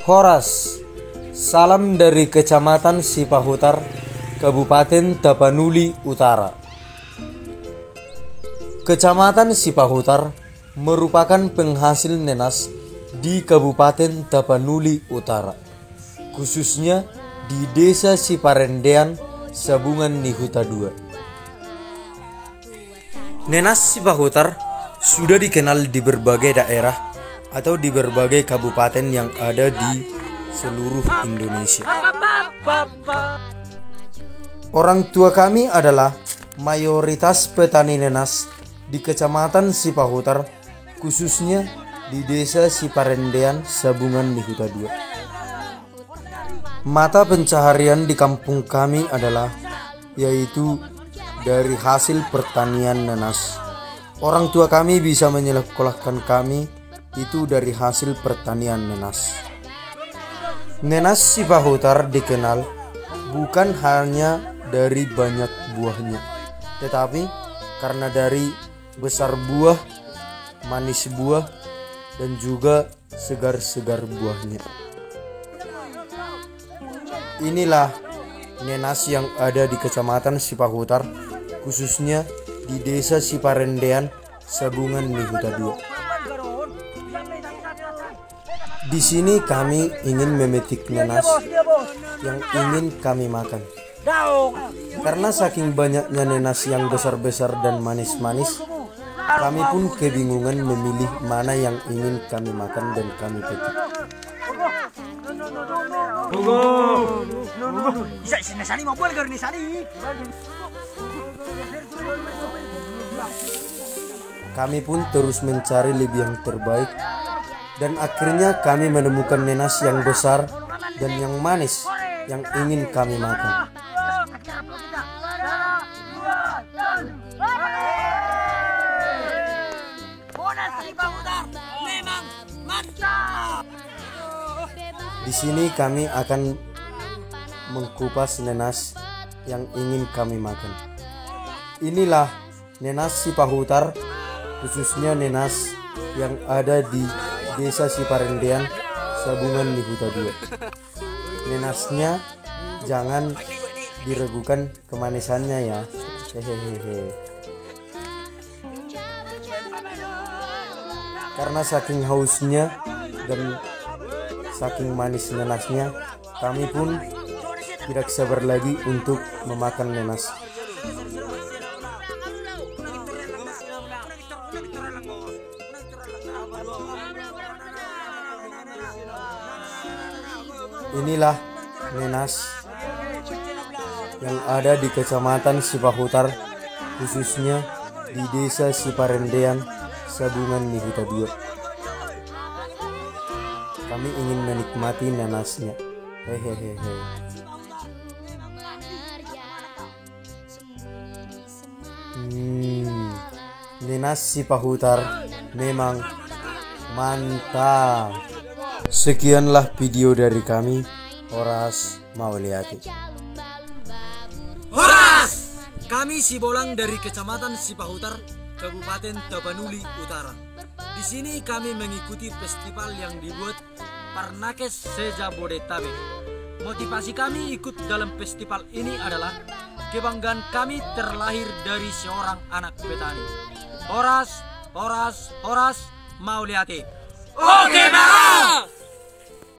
Horas, salam dari Kecamatan Sipahutar, Kabupaten Tapanuli Utara. Kecamatan Sipahutar merupakan penghasil nenas di Kabupaten Tapanuli Utara, khususnya di Desa Siparendean, Sabungan Nihuta II. Nenas Sipahutar sudah dikenal di berbagai daerah atau di berbagai kabupaten yang ada di seluruh Indonesia. Orang tua kami adalah mayoritas petani nenas di Kecamatan Sipahutar, khususnya di Desa Siparendean, Sabungan Nihuta II. Mata pencaharian di kampung kami adalah yaitu dari hasil pertanian nenas. Orang tua kami bisa menyekolahkan kami itu dari hasil pertanian nenas. Nenas Sipahutar dikenal bukan hanya dari banyak buahnya, tetapi karena dari besar buah, manis buah, dan juga segar-segar buahnya. Inilah nenas yang ada di Kecamatan Sipahutar, khususnya di Desa Siparendean, Sabungan Nihuta II. Di sini kami ingin memetik nenas yang ingin kami makan. Karena saking banyaknya nenas yang besar-besar dan manis-manis, kami pun kebingungan memilih mana yang ingin kami makan dan kami petik. Kami pun terus mencari lebih yang terbaik, dan akhirnya kami menemukan nenas yang besar dan yang manis yang ingin kami makan. Di sini kami akan mengkupas nenas yang ingin kami makan. Inilah nenas Sipahutar, khususnya nenas yang ada di Desa Siparendean, Sabungan Nihuta II. Nenasnya jangan diragukan kemanisannya ya. Hehehe. Karena saking hausnya dan saking manis nenasnya, kami pun tidak sabar lagi untuk memakan nenas. Inilah nenas yang ada di Kecamatan Sipahutar, khususnya di Desa Siparendean, Sabungan Nihuta II. Kami ingin menikmati nenasnya. Hehehe. Nenas Sipahutar memang mantap. Sekianlah video dari kami, Horas Mauliati. Horas! Kami Sibolang dari Kecamatan Sipahutar, Kabupaten Tapanuli Utara. Di sini kami mengikuti festival yang dibuat Parnakes Sejabodetabek. Motivasi kami ikut dalam festival ini adalah kebanggaan kami terlahir dari seorang anak petani. Horas Mauliati. Oke, Bang!